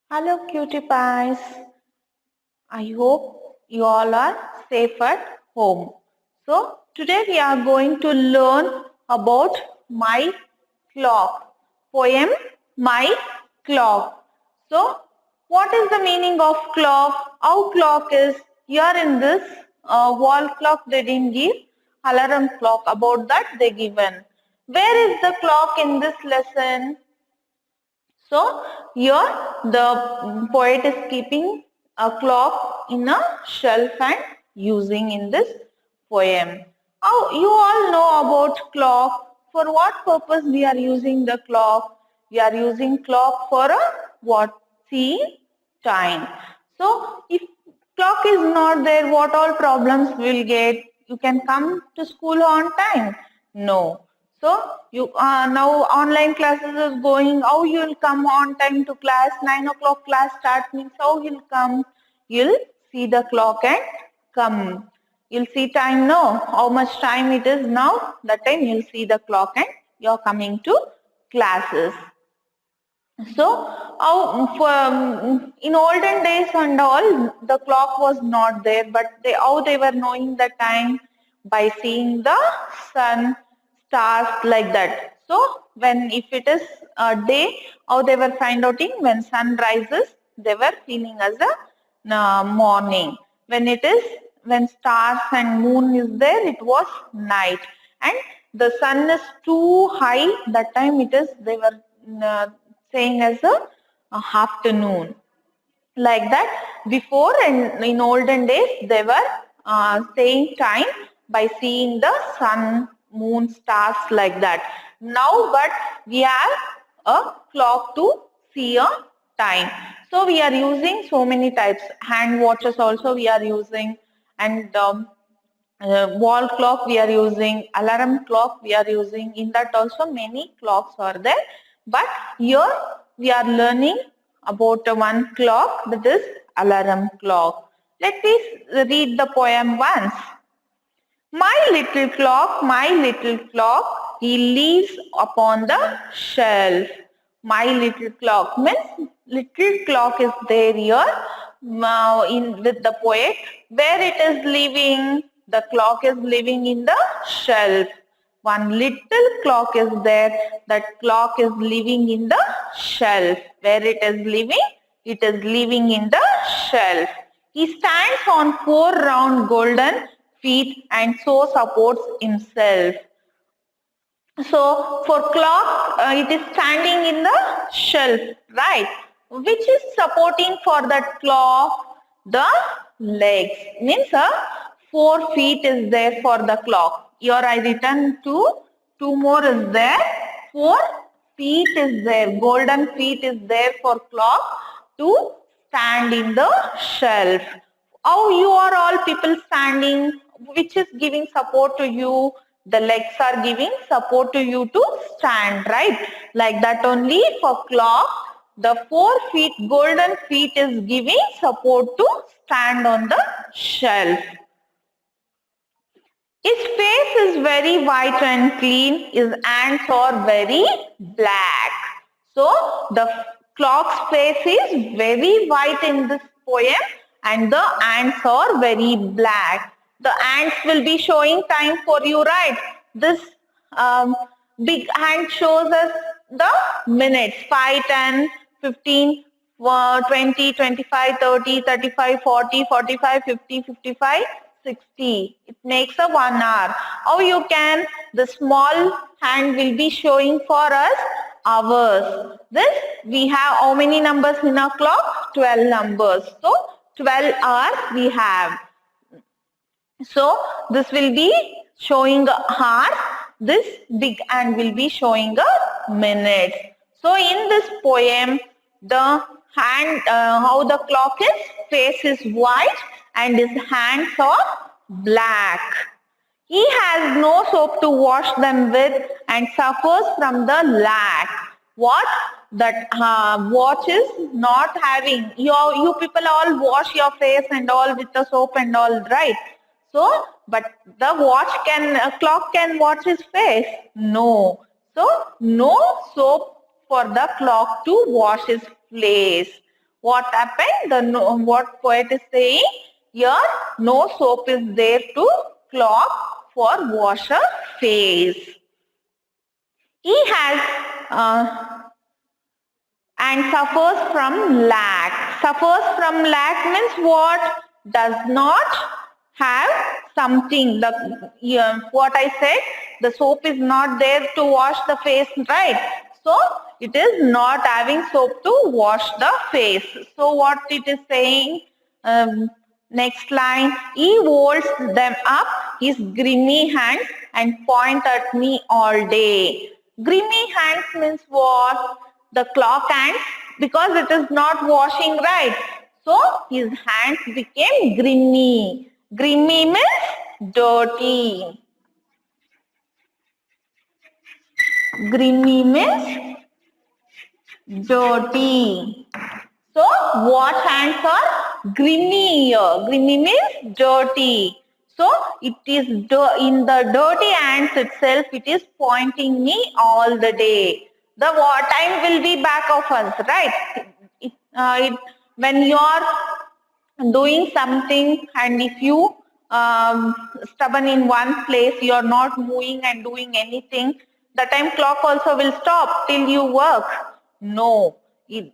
Hello, cutie pies. I hope you all are safe at home. So, today we are going to learn about my clock. Poem My Clock. So, what is the meaning of clock? How clock is? Here in this wall clock they didn't give alarm clock. About that they given. Where is the clock in this lesson? So here the poet is keeping a clock in a shelf and using in this poem. Oh, you all know about clock. For what purpose we are using the clock? We are using clock for a what? Seeing time. So if clock is not there, what all problems will get? You can come to school on time? No. So you now online classes is going. How you will come on time to class? 9 o'clock class start means how you'll come? You'll see the clock and come. You'll see time now. How much time it is now? That time you'll see the clock and you're coming to classes. So, in olden days and all, the clock was not there, but how they were knowing the time by seeing the sun, stars like that. So, when if it is a day, how they were find outing when sun rises, they were feeling as a morning. When stars and moon is there, it was night, and the sun is too high. That time it is they were uh, saying as a afternoon, like that. Before and in olden days they were saying time by seeing the sun, moon, stars like that. Now but we have a clock to see a time. So we are using so many types. Hand watches also we are using, and wall clock we are using, alarm clock we are using. In that also many clocks are there, but here we are learning about one clock, that is alarm clock. Let us read the poem once. My little clock, he leaves upon the shelf. My little clock means little clock is there here in with the poet. Where it is living? The clock is living in the shelf. One little clock is there. That clock is living in the shelf. Where it is living? It is living in the shelf. He stands on four round golden feet and so supports himself. So for clock, it is standing in the shelf, right? Which is supporting for that clock? The legs. Means 4 feet is there for the clock. Here I written two more is there. 4 feet is there. Golden feet is there for clock to stand in the shelf. How you are all people standing? Which is giving support to you? The legs are giving support to you to stand, right? Like that only for clock, the 4 feet, golden feet is giving support to stand on the shelf. His face is very white and clean. His hands are very black. So the clock's face is very white in this poem and the hands are very black. The hands will be showing time for you, right? This big hand shows us the minutes, 5, 10, 15, 20, 25, 30, 35, 40, 45, 50, 55, 60. It makes a 1 hour. How you can? The small hand will be showing for us hours. This we have how many numbers in our clock? 12 numbers. So 12 hours we have. So this will be showing hours. This big hand will be showing a minute. So in this poem, the hand, how the clock is, face is white and his hands are black. He has no soap to wash them with and suffers from the lack. What? That watch is not having. You people all wash your face and all with the soap and all, right? So, but the clock can wash his face? No. So, no soap for the clock to wash his face. What happened? What poet is saying? Here, no soap is there to clog for wash a face. He has and suffers from lack. Suffers from lack means what? Does not have something. What I said, the soap is not there to wash the face, right? So it is not having soap to wash the face. So what it is saying? Next line, he holds them up his grimy hands and point at me all day. Grimy hands means what? The clock hands, because it is not washing, right? So his hands became grimy. Grimy means dirty. Grimy means dirty. So what hands are grimy here? Grimy means dirty. So it is in the dirty hands itself, it is pointing me all the day. The time will be back of us, right? When you are doing something and if you stubborn in one place, you are not moving and doing anything, the time clock also will stop till you work. No,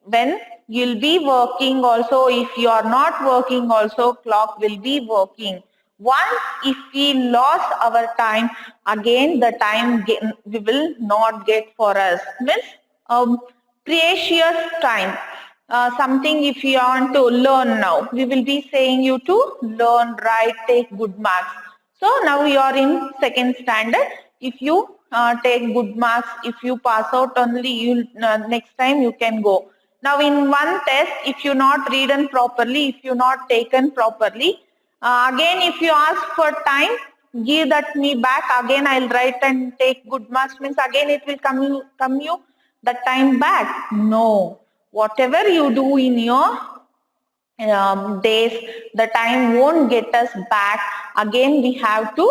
when you'll be working also, if you are not working also, clock will be working. Once if we lost our time, again the time we will not get for us. Means precious time. Something if you want to learn now, we will be saying you to learn, write, take good marks. So now you are in second standard. If you take good marks, if you pass out only, you next time you can go. Now in one test, if you not read properly, if you not taken properly, again if you ask for time, give that me back, again I'll write and take good marks, means again it will come you the time back. No, whatever you do in your days, the time won't get us back. Again we have to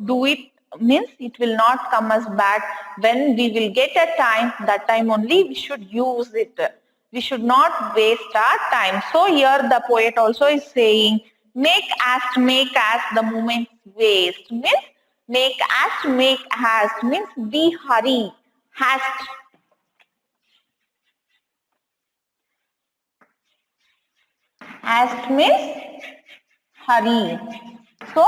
do it, means it will not come us back. When we will get a time, that time only we should use it. We should not waste our time. So here the poet also is saying, make haste, the moments waste. Means make haste means be hurry, haste. Haste means hurry. So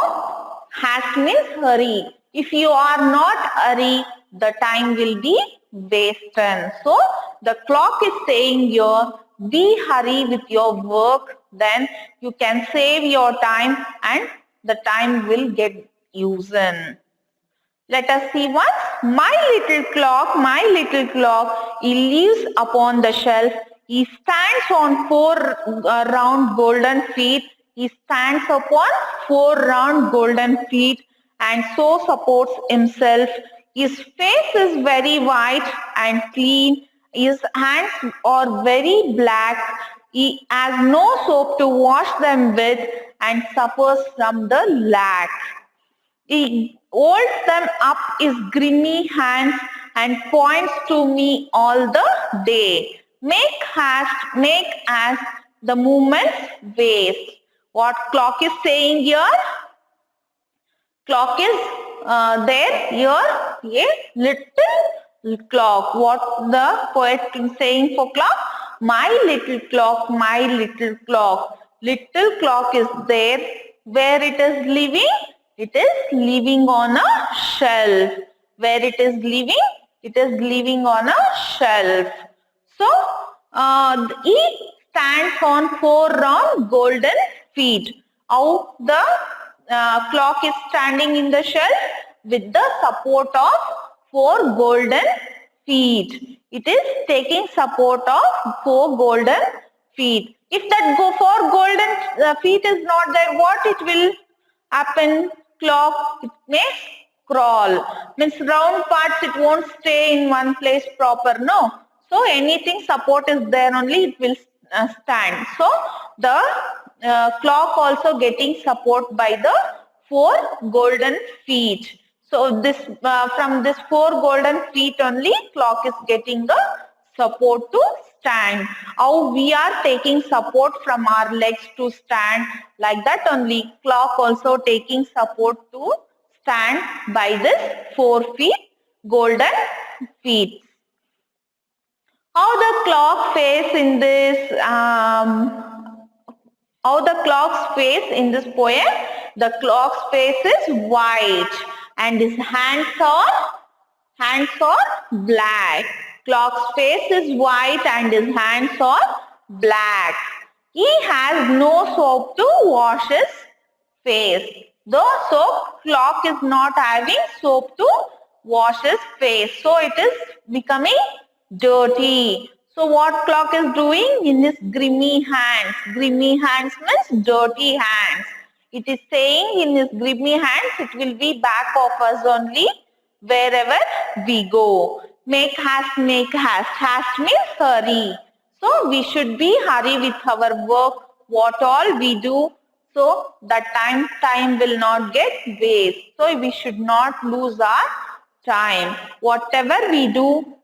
haste means hurry. If you are not hurry, the time will be wasted. So the clock is saying here, be hurry with your work, then you can save your time and the time will get used. Let us see once. My little clock, he lives upon the shelf. He stands on four round golden feet. He stands upon four round golden feet and so supports himself. His face is very white and clean. His hands are very black. He has no soap to wash them with and suffers from the lack. He holds them up his grimy hands and points to me all the day. Make haste, the moments waste. What clock is saying here? Clock is there here, a little clock. What the poet is saying for clock? My little clock, my little clock. Little clock is there. Where it is living? It is living on a shelf. Where it is living? It is living on a shelf. So, he stands on four round golden feet. How the clock is standing in the shelf? With the support of four golden feet. It is taking support of four golden feet. If that four golden feet is not there, what it will happen? Clock, it may crawl. Means round parts, it won't stay in one place proper, no. So anything support is there only, it will stand. So the clock also getting support by the four golden feet. So this from this four golden feet only, clock is getting the support to stand. How we are taking support from our legs to stand, like that only clock also taking support to stand by this 4 feet, golden feet. How the clock face in this how the clock's face in this poem? The clock's face is white and his hands are black. Clock's face is white and his hands are black. He has no soap to wash his face. The soap clock is not having soap to wash his face. So it is becoming dirty. So what clock is doing in his grimy hands? Grimy hands means dirty hands. It is saying in his grimy hands, it will be back of us only wherever we go. Make haste, make haste. Haste means hurry. So we should be hurry with our work, what all we do. So that time will not get waste. So we should not lose our time. Whatever we do,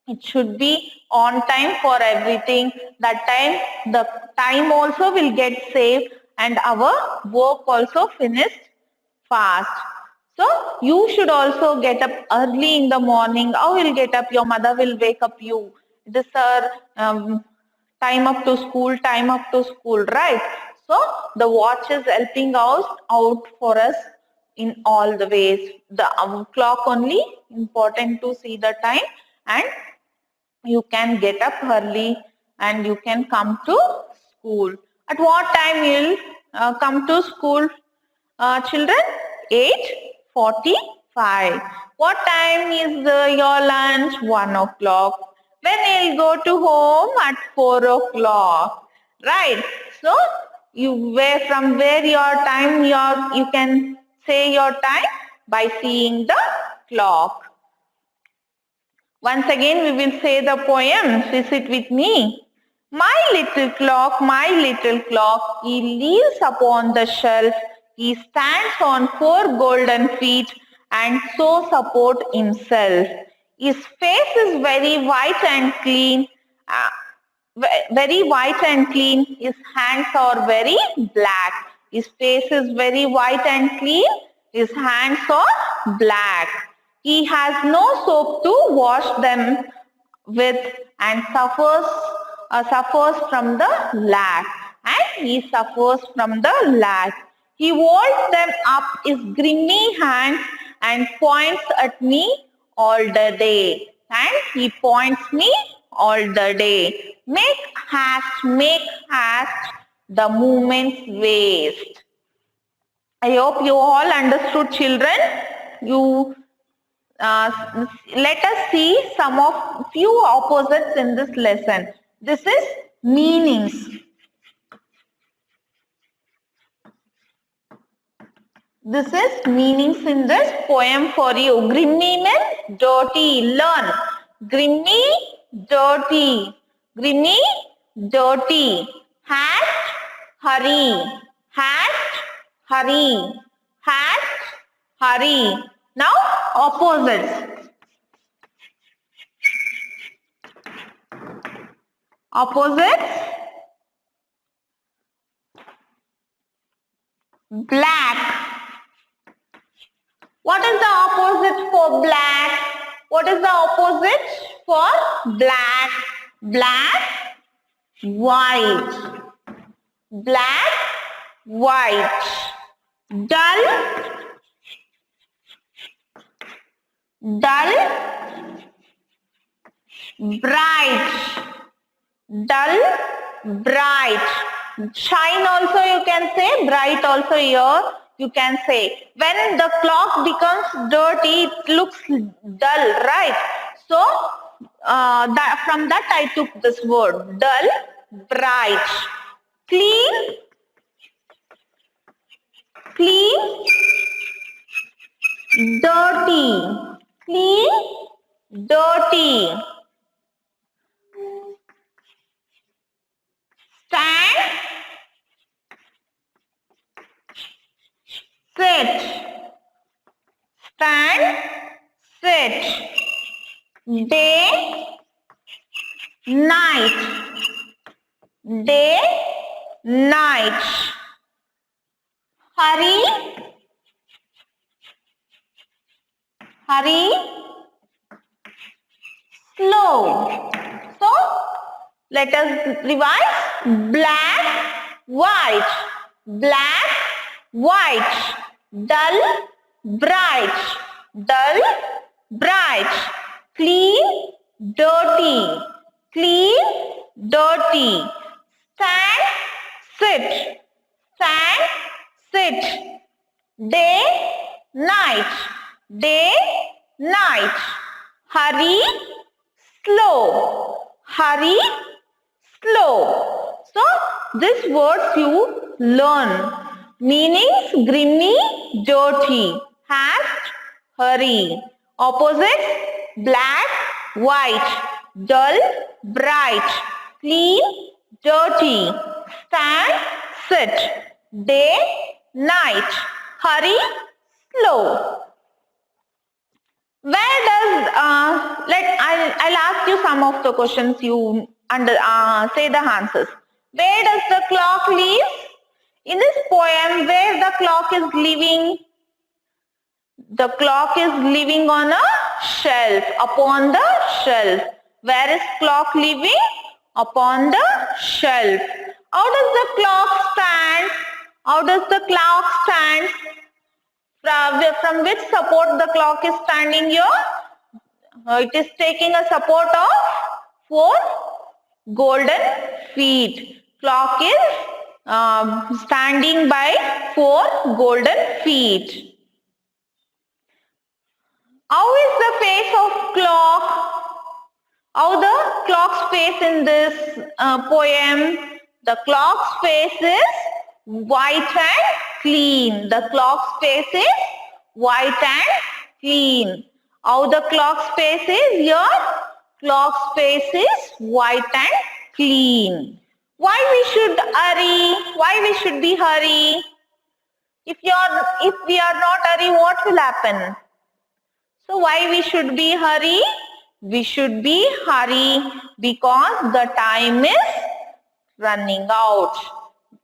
it should be on time for everything. That time, the time also will get saved and our work also finished fast. So you should also get up early in the morning. How will get up? Your mother will wake up you. This time up to school, right? So the watch is helping us out for us in all the ways. The clock only important to see the time, and you can get up early and you can come to school. At what time you'll come to school, children? 8:45. What time is your lunch? 1 o'clock. When you'll go to home? At 4 o'clock. Right. So from where your time you can say your time by seeing the clock. Once again we will say the poem. Sit with me. My little clock, he leans upon the shelf. He stands on 4 golden feet and so support himself. His face is very white and clean. Very white and clean. His hands are very black. His face is very white and clean. His hands are black. He has no soap to wash them with and suffers from the lack. And he suffers from the lack. He holds them up his grimy hands and points at me all the day. And he points me all the day. Make haste, the moments waste. I hope you all understood, children. You let us see few opposites in this lesson. This is meanings. This is meanings in this poem for you. Grimy means dirty. Learn. Grimy, dirty. Grimy, dirty. Haste, hurry. Haste, hurry. Haste, hurry. Now opposites. Opposites. Black. What is the opposite for black? What is the opposite for black? Black, white. Black, white. Dull, dull, bright. Dull, bright. Shine also you can say, bright also here you can say. When the clock becomes dirty, it looks dull, right? So from that I took this word, dull, bright. Clean, clean, dirty. Clean, dirty. Stand, sit. Stand, sit. Day, night, day, night. Hurry, hurry, slow. So let us revise. Black, white, black, white, dull, bright, dull, bright, clean, dirty, clean, dirty, stand, sit, stand, sit, day, night, day, night, hurry, slow, hurry, slow. So these words you learn. Meanings: grimy, dirty, hast, hurry. Opposites: black, white, dull, bright, clean, dirty, stand, sit, day, night, hurry, slow. Where does I'll ask you some of the questions, you say the answers. Where does the clock live? In this poem, where the clock is living? The clock is living on a shelf, upon the shelf. Where is clock living? Upon the shelf. How does the clock stand? How does the clock stand? From which support the clock is standing here? It is taking a support of 4 golden feet. Clock is standing by 4 golden feet. How is the face of clock? How the clock's face in this poem? The clock's face is white and clean. The clock's face is white and clean. How the clock's face is? Your clock's face is white and clean. Why we should hurry? Why we should be hurry? If we are not hurry, what will happen? So why we should be hurry? We should be hurry because the time is running out.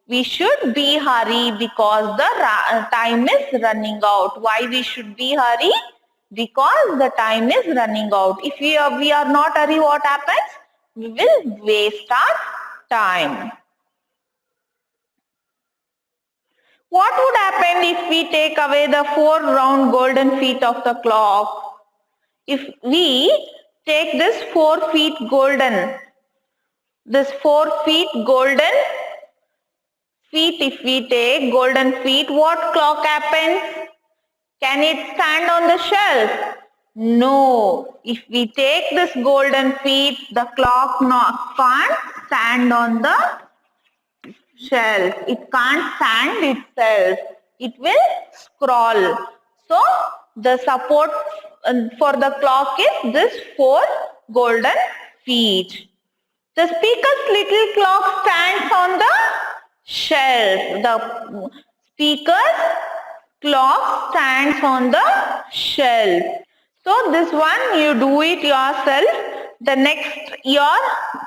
We should be hurry because the time is running out. Why we should be hurry? Because the time is running out. If we are not hurry, what happens? We will waste our time. What would happen if we take away the 4 round golden feet of the clock? If we take this 4 feet golden, this 4 feet golden feet, if we take golden feet, what clock happens? Can it stand on the shelf? No. If we take this golden feet, the clock can't stand on the shelf. It can't stand itself. It will scroll. So the support for the clock is this 4 golden feet. The speaker's little clock stands on the shelf. The speaker's clock stands on the shelf. So this one you do it yourself. The next, your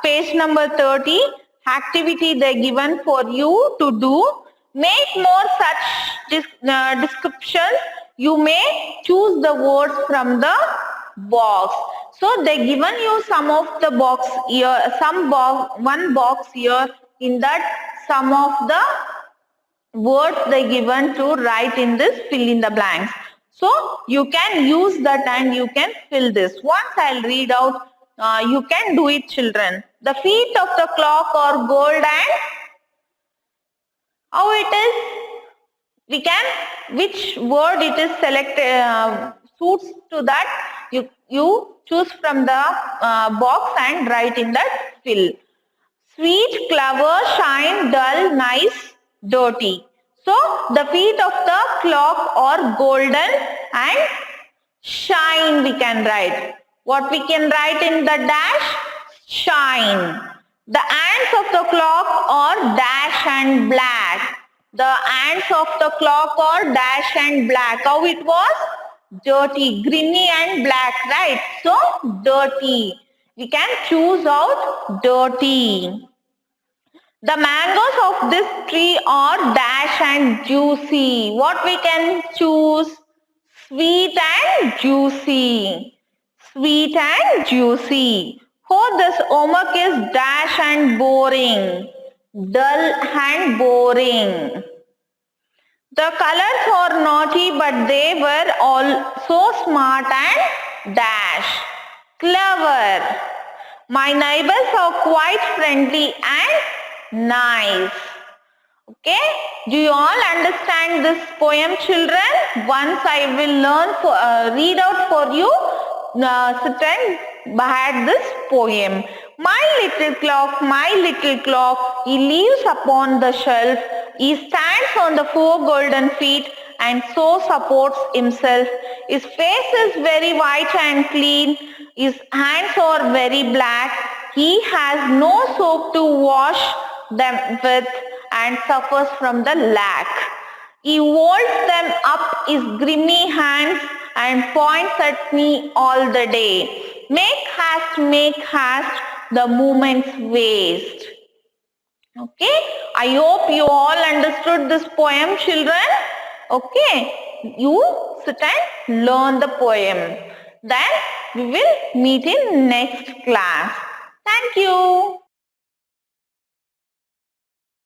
page number 30, activity they given for you to do. Make more such descriptions. You may choose the words from the box. So they given you some of the box here, one box here. In that, some of the words they given to write in this fill in the blanks. So you can use that and you can fill this. Once I'll read out, you can do it, children. The feet of the clock are gold and how it is? We can, which word it is selected suits to that, you choose from the box and write in that fill. Sweet, clever, shine, dull, nice, dirty. So the feet of the clock are golden and shine we can write. What we can write in the dash? Shine. The hands of the clock are dash and black. The hands of the clock are dash and black. How it was? Dirty, grimy and black, right? So dirty. We can choose out dirty. The mangoes of this tree are dash and juicy. What we can choose? Sweet and juicy. Sweet and juicy. Oh, this homework is dash and boring. Dull and boring. The colors are naughty, but they were all so smart and dash. Clever. My neighbors are quite friendly and nice. Okay, do you all understand this poem, children? Once I will read out for you. Sit and behind this poem. My little clock, he lives upon the shelf. He stands on the four golden feet and so supports himself. His face is very white and clean. His hands are very black. He has no soap to wash them with and suffers from the lack. He holds them up his grimy hands and points at me all the day. Make haste, the moments waste. Okay, I hope you all understood this poem, children. Okay, you sit and learn the poem. Then we will meet in next class. Thank you.